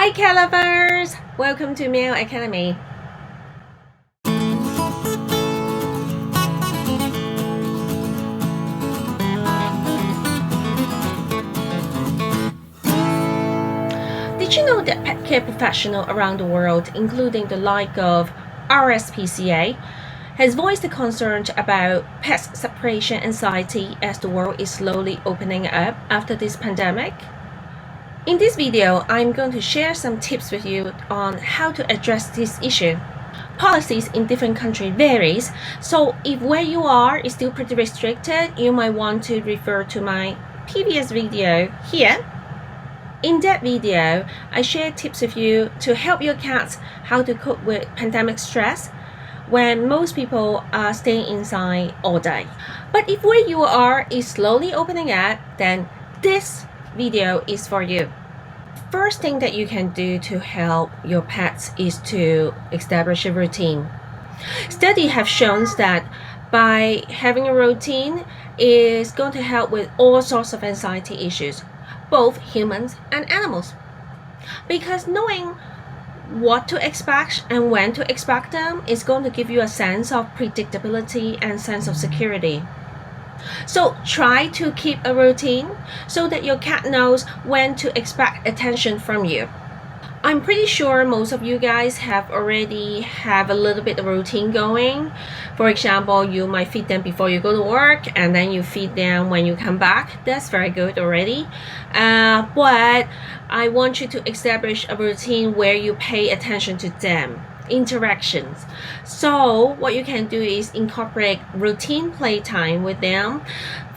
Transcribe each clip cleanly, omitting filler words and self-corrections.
Hi cat lovers! Welcome to Meow Academy. Did you know that pet care professionals around the world, including the like of RSPCA, has voiced a concern about pet separation anxiety as the world is slowly opening up after this pandemic? In this video, I'm going to share some tips with you on how to address this issue. Policies in different countries varies, so if where you are is still pretty restricted, you might want to refer to my previous video here. In that video, I share tips with you to help your cats how to cope with pandemic stress when most people are staying inside all day. But if where you are is slowly opening up, then this video is for you. First thing that you can do to help your pets is to establish a routine. Studies have shown that by having a routine is going to help with all sorts of anxiety issues, both humans and animals. Because knowing what to expect and when to expect them is going to give you a sense of predictability and sense of security. So try to keep a routine so that your cat knows when to expect attention from you. I'm pretty sure most of you guys have already have a little bit of routine going. For example, you might feed them before you go to work and then you feed them when you come back. That's very good already. But I want you to establish a routine where you pay attention to them. Interactions. So what you can do is incorporate routine playtime with them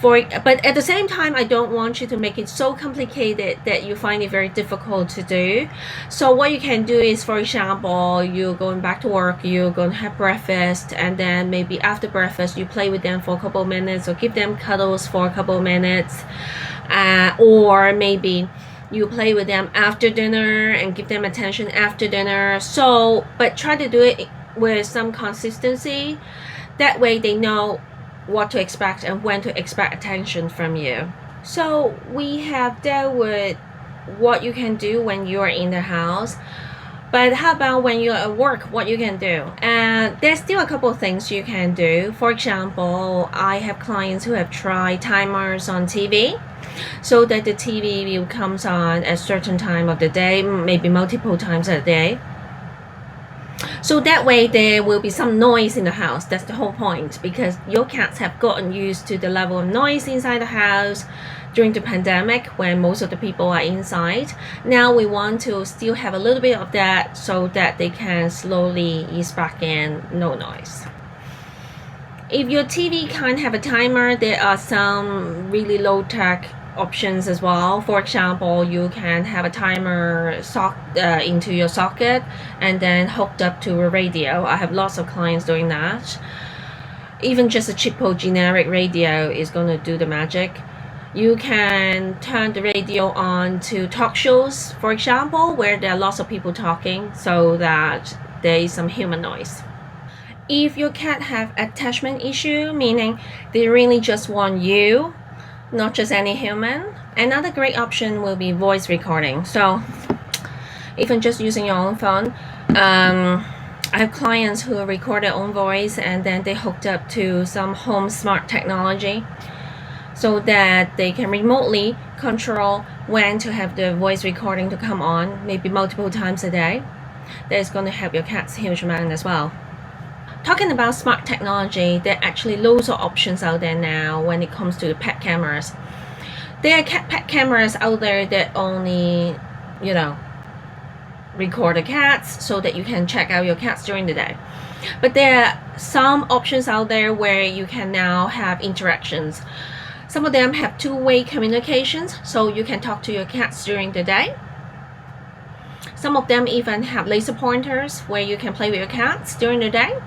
but at the same time I don't want you to make it so complicated that you find it very difficult to do. So what you can do is, for example, you're going back to work, you're going to have breakfast, and then maybe after breakfast you play with them for a couple of minutes or give them cuddles for a couple of minutes, or maybe you play with them after dinner and give them attention after dinner. So, but try to do it with some consistency. That way they know what to expect and when to expect attention from you. So we have dealt with what you can do when you are in the house. But how about when you're at work, what you can do? And there's still a couple of things you can do. For example, I have clients who have tried timers on TV so that the TV will comes on at a certain time of the day, maybe multiple times a day. So that way there will be some noise in the house. That's the whole point, because your cats have gotten used to the level of noise inside the house during the pandemic when most of the people are inside. Now we want to still have a little bit of that so that they can slowly ease back in, no noise. If your TV can't have a timer, there are some really low-tech options as well. For example, you can have a timer into your socket and then hooked up to a radio. I have lots of clients doing that. Even just a cheapo generic radio is going to do the magic. You can turn the radio on to talk shows, for example, where there are lots of people talking, so that there is some human noise. If your cat have attachment issue, meaning they really just want you, not just any human, another great option will be voice recording. So even just using your own phone, I have clients who record their own voice and then they hooked up to some home smart technology so that they can remotely control when to have the voice recording to come on, maybe multiple times a day. That is going to help your cats a huge amount as well. Talking about smart technology, there are actually loads of options out there now when it comes to the pet cameras. There are pet cameras out there that only, record the cats so that you can check out your cats during the day. But there are some options out there where you can now have interactions. Some of them have two-way communications, so you can talk to your cats during the day. Some of them even have laser pointers where you can play with your cats during the day.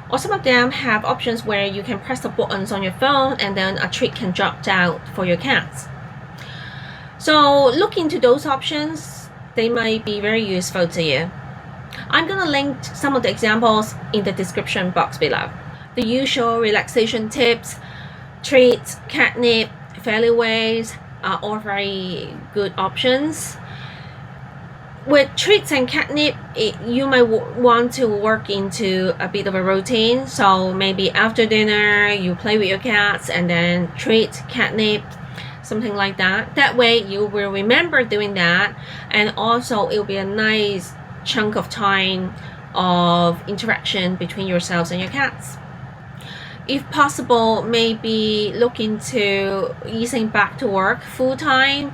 Or some of them have options where you can press the buttons on your phone and then a treat can drop out for your cats. So look into those options. They might be very useful to you. I'm going to link some of the examples in the description box below. The usual relaxation tips, treats, catnip, fairly ways are all very good options. with treats and catnip, you might want to work into a bit of a routine. So maybe after dinner, you play with your cats and then treat, catnip, something like that. That way you will remember doing that, and also it will be a nice chunk of time of interaction between yourselves and your cats. If possible, maybe look into easing back to work full time.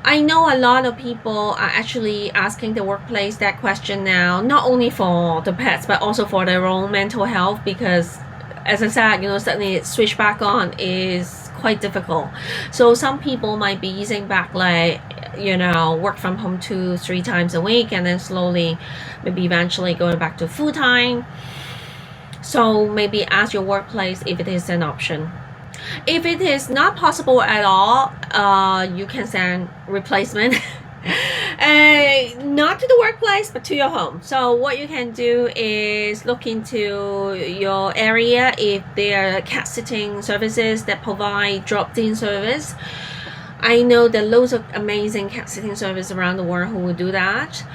I know a lot of people are actually asking the workplace that question now, not only for the pets but also for their own mental health, because as I said, suddenly switch back on is quite difficult. So some people might be easing back, like, work from home 2-3 times a week, and then slowly, maybe eventually going back to full time. So maybe ask your workplace if it is an option. If it is not possible at all, you can send replacement. Not to the workplace, but to your home. So what you can do is look into your area if there are cat sitting services that provide drop-in service. I know there are loads of amazing cat sitting service around the world who will do that.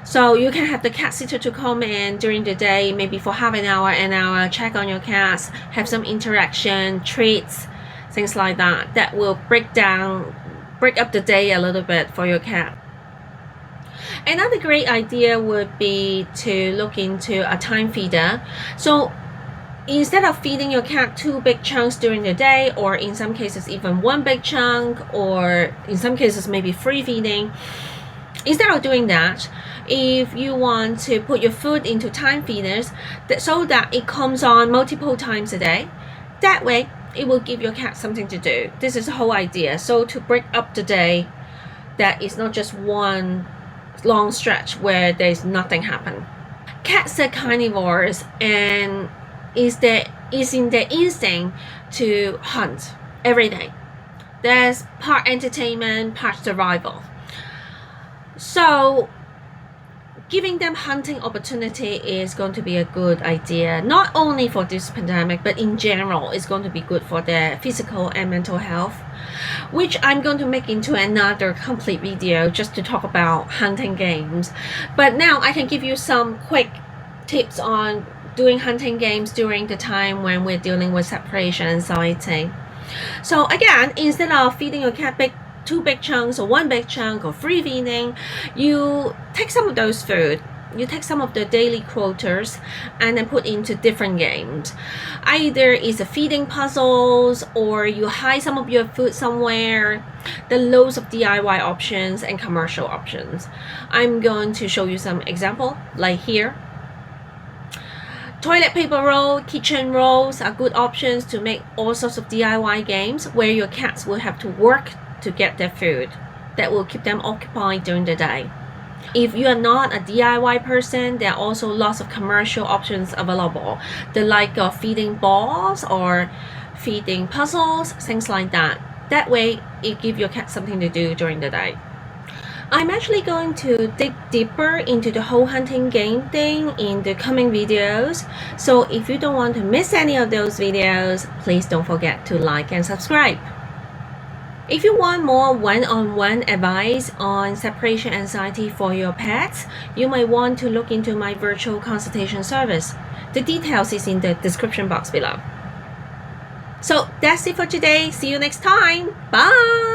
So you can have the cat sitter to come in during the day, maybe for half an hour, check on your cats, have some interaction, treats, things like that. That will break up the day a little bit for your cat. Another great idea would be to look into a time feeder. So instead of feeding your cat 2 big chunks during the day, or in some cases even 1 big chunk, or in some cases maybe free feeding, instead of doing that, if you want to put your food into time feeders so that it comes on multiple times a day, that way it will give your cat something to do. This is the whole idea. So to break up the day, that is not just one long stretch where there's nothing happen. Cats are carnivores, and is in their instinct to hunt every day. There's part entertainment, part survival. So giving them hunting opportunity is going to be a good idea, not only for this pandemic, but in general. It's going to be good for their physical and mental health, which I'm going to make into another complete video just to talk about hunting games. But now I can give you some quick tips on doing hunting games during the time when we're dealing with separation anxiety. So again, instead of feeding your cat 2 big chunks or 1 big chunk or free feeding, you take some of those food, you take some of the daily quotas and then put into different games. Either it's a feeding puzzles, or you hide some of your food somewhere. There are loads of DIY options and commercial options. I'm going to show you some example, like here. Toilet paper roll, kitchen rolls are good options to make all sorts of DIY games where your cats will have to work to get their food. That will keep them occupied during the day. If you are not a DIY person, there are also lots of commercial options available, the like of feeding balls or feeding puzzles, things like that. That way it gives your cat something to do during the day. I'm actually going to dig deeper into the whole hunting game thing in the coming videos. So if you don't want to miss any of those videos, please don't forget to like and subscribe. If you want more one-on-one advice on separation anxiety for your pets, you might want to look into my virtual consultation service. The details is in the description box below. So that's it for today. See you next time. Bye!